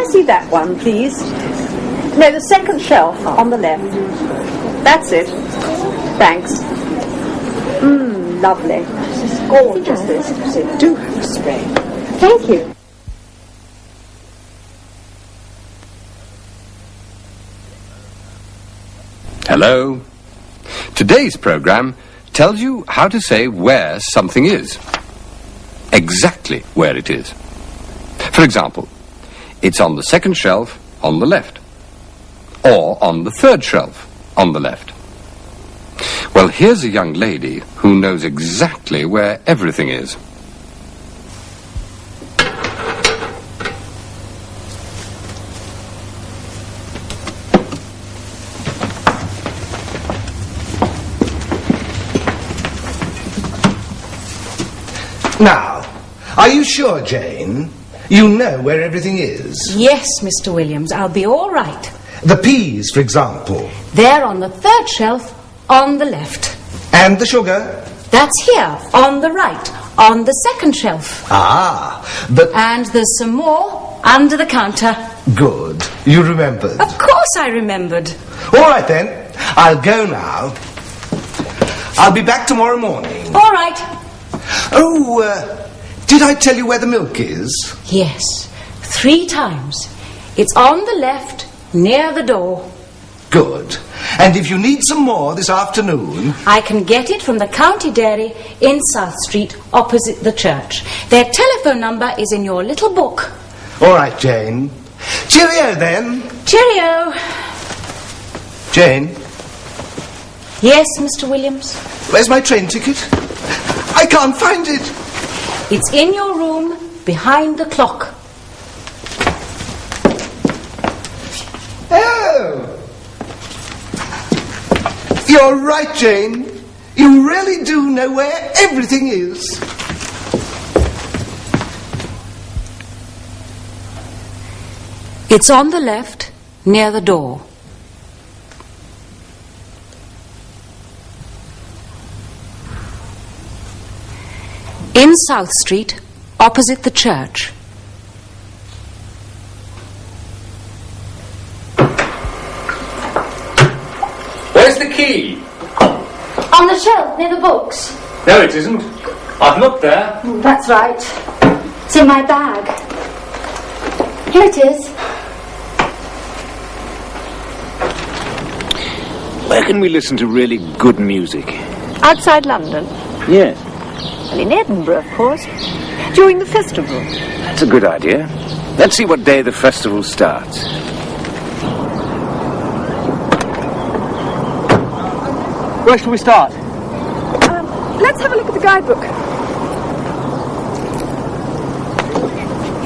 I see that one, please? No, the second shelf on the left. That's it. Thanks. Lovely. This is gorgeous. This. Do have a spray. Thank you. Hello. Today's program tells you how to say where something is. Exactly where it is. For example, it's on the second shelf on the left. Or on the third shelf on the left. Well, here's a young lady who knows exactly where everything is. Now, are you sure, Jane? You know where everything is? Yes, Mr. Williams, I'll be all right. The peas, for example. They're on the third shelf on the left. And the sugar? That's here, on the right, on the second shelf. Ah, but... And there's some more under the counter. Good. You remembered. Of course I remembered. All right, then. I'll go now. I'll be back tomorrow morning. All right. Oh, did I tell you where the milk is? Yes, 3 times. It's on the left, near the door. Good. And if you need some more this afternoon... I can get it from the county dairy in South Street, opposite the church. Their telephone number is in your little book. All right, Jane. Cheerio, then. Cheerio. Jane? Yes, Mr. Williams? Where's my train ticket? I can't find it. It's in your room, behind the clock. Oh! You're right, Jane. You really do know where everything is. It's on the left, near the door. In South Street, opposite the church. Where's the key? On the shelf, near the books. No, it isn't. I've looked there. That's right. It's in my bag. Here it is. Where can we listen to really good music? Outside London. Yes. Well, in Edinburgh, of course. During the festival. That's a good idea. Let's see what day the festival starts. Where shall we start? Let's have a look at the guidebook.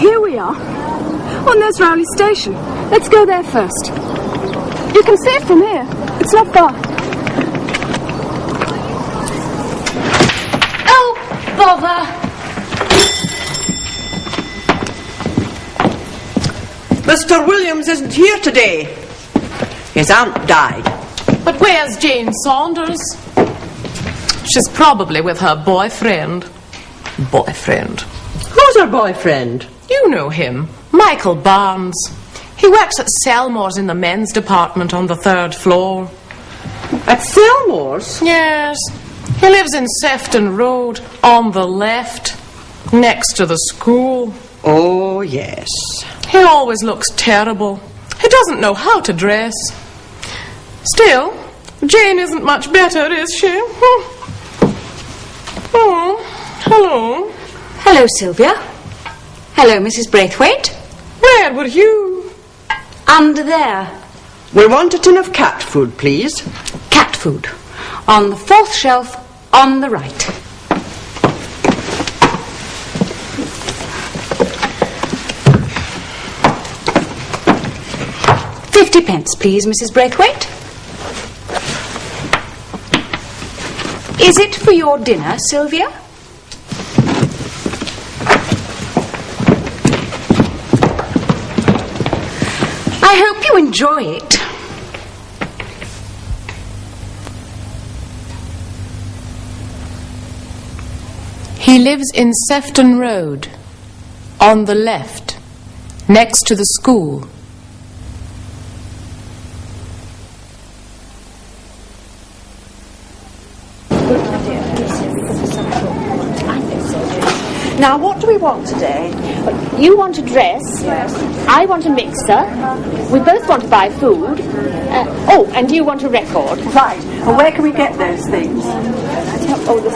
Here we are. Oh, there's Rowley Station. Let's go there first. You can see it from here. It's not far. Oh, bother! Mr. Williams isn't here today. His aunt died. But where's Jane Saunders? She's probably with her boyfriend. Boyfriend. Who's her boyfriend? You know him, Michael Barnes. He works at Selmore's in the men's department on the 3rd floor. At Selmore's? Yes. He lives in Sefton Road, on the left, next to the school. Oh, yes. He always looks terrible. He doesn't know how to dress. Still, Jane isn't much better, is she? Oh, hello. Hello, Sylvia. Hello, Mrs. Braithwaite. Where were you? Under there. We want a tin of cat food, please. Cat food. On the 4th shelf, on the right. £50, please, Mrs. Braithwaite. Is it for your dinner, Sylvia? I hope you enjoy it. He lives in Sefton Road, on the left, next to the school. Now, what do we want today? You want a dress. Yes. I want a mixer. We both want to buy food. And you want a record. Right. Well, where can we get those things? Oh, the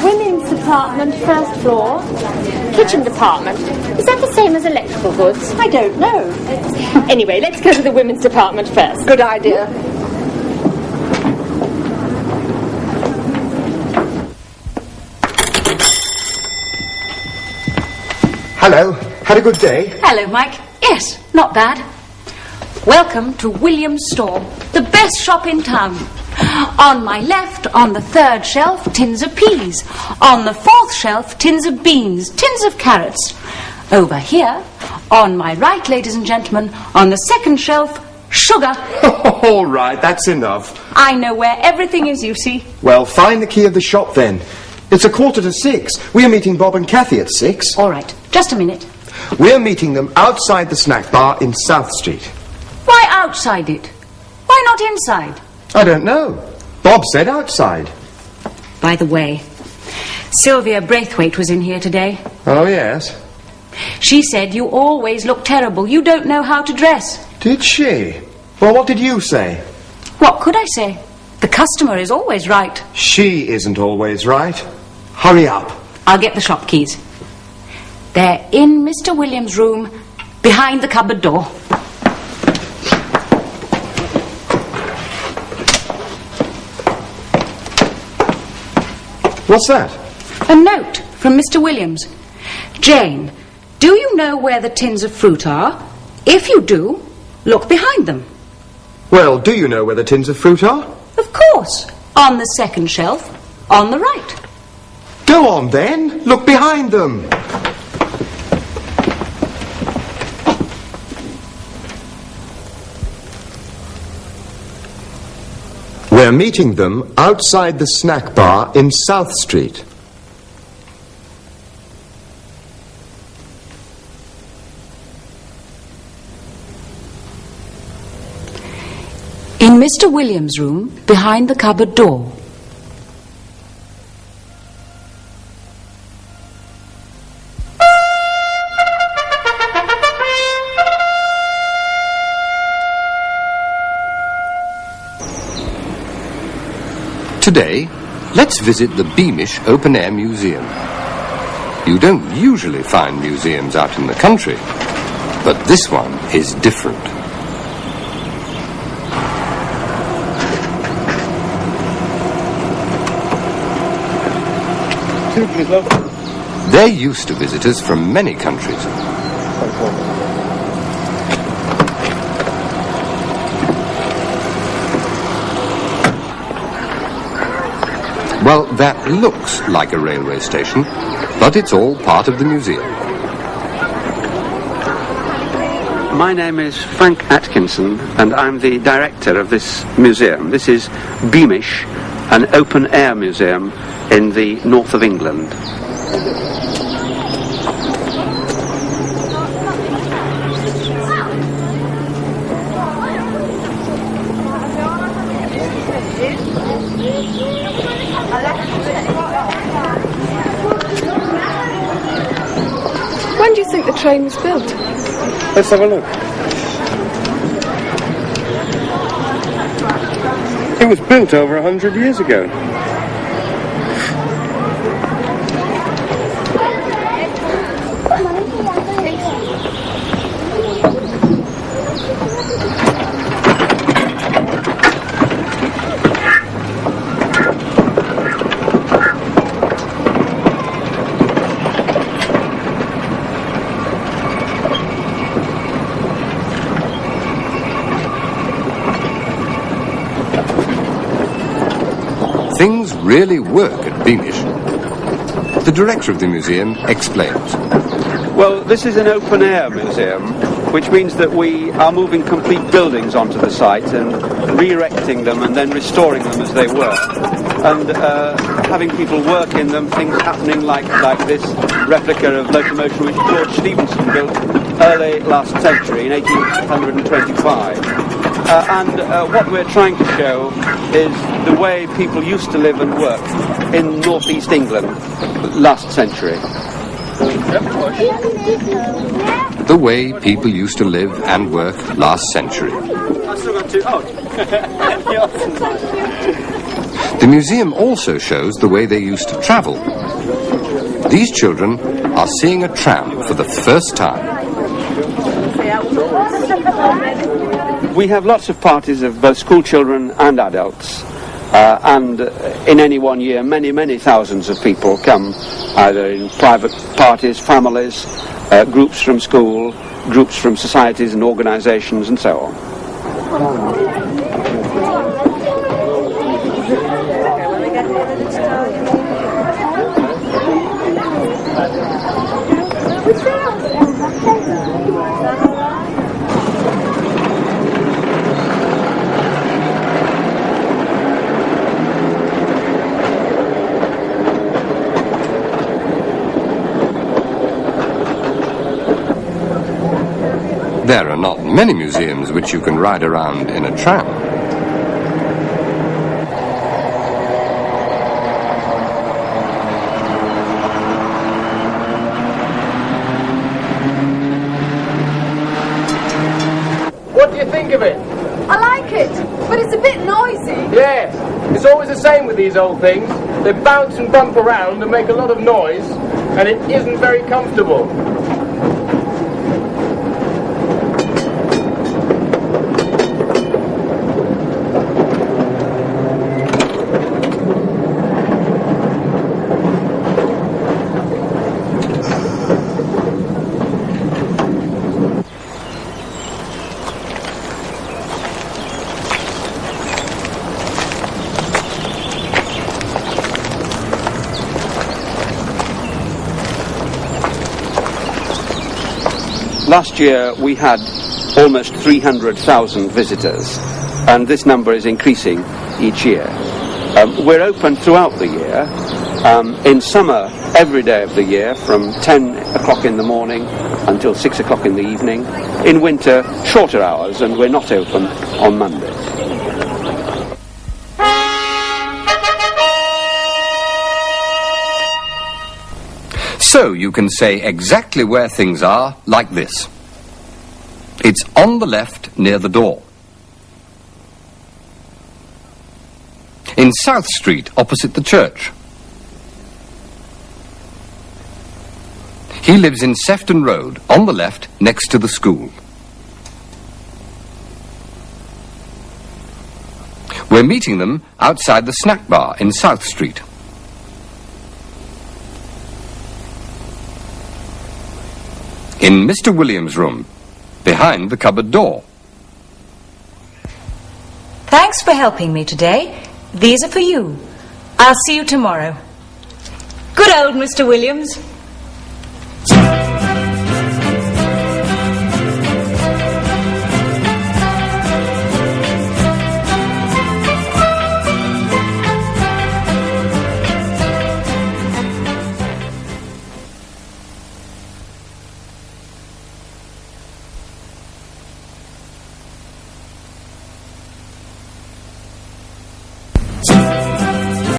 women's department, first floor. Kitchen department. Is that the same as electrical goods? I don't know. Anyway, let's go to the women's department first. Good idea. Hello. Had a good day? Hello, Mike. Yes, not bad. Welcome to William's store, the best shop in town. On my left, on the third shelf, tins of peas. On the fourth shelf, tins of beans, tins of carrots. Over here, on my right, ladies and gentlemen, on the second shelf, sugar. All right, that's enough. I know where everything is, you see. Well, find the key of the shop then. It's 5:45. We are meeting Bob and Kathy at 6. All right, just a minute. We're meeting them outside the snack bar in South Street. Why outside it? Why not inside? I don't know. Bob said outside. By the way, Sylvia Braithwaite was in here today. Oh, yes. She said you always look terrible. You don't know how to dress. Did she? Well, what did you say? What could I say? The customer is always right. She isn't always right. Hurry up. I'll get the shop keys. They're in Mr. Williams' room, behind the cupboard door. What's that? A note from Mr. Williams. Jane, do you know where the tins of fruit are? If you do, look behind them. Well, do you know where the tins of fruit are? Of course. On the second shelf, on the right. Go on then. Look behind them. We're meeting them outside the snack bar in South Street. In Mr. Williams' room, behind the cupboard door. Today, let's visit the Beamish Open Air Museum. You don't usually find museums out in the country, but this one is different. They're used to visitors from many countries. Well, that looks like a railway station, but it's all part of the museum. My name is Frank Atkinson, and I'm the director of this museum. This is Beamish, an open-air museum in the north of England. When do you think the train was built? Let's have a look. It was built over 100 years ago. Things really work at Beamish. The director of the museum explains. Well, this is an open-air museum, which means that we are moving complete buildings onto the site and re-erecting them and then restoring them as they were. And having people work in them, things happening like this replica of locomotion which George Stephenson built early last century, in 1825. What we're trying to show is the way people used to live and work in northeast England last century. The way people used to live and work last century. The museum also shows the way they used to travel. These children are seeing a tram for the first time. We have lots of parties of both school children and adults, and in any one year many thousands of people come, either in private parties, families, groups from school, groups from societies and organisations and so on. There are not many museums which you can ride around in a tram. What do you think of it? I like it, but it's a bit noisy. Yes, it's always the same with these old things. They bounce and bump around and make a lot of noise, and it isn't very comfortable. Last year we had almost 300,000 visitors, and this number is increasing each year. We're open throughout the year. In summer, every day of the year, from 10 o'clock in the morning until 6 o'clock in the evening. In winter, shorter hours, and we're not open on Mondays. So you can say exactly where things are like this. It's on the left near the door. In South Street, opposite the church. He lives in Sefton Road, on the left, next to the school. We're meeting them outside the snack bar in South Street. In Mr. Williams' room, behind the cupboard door. Thanks for helping me today. These are for you. I'll see you tomorrow. Good old Mr. Williams.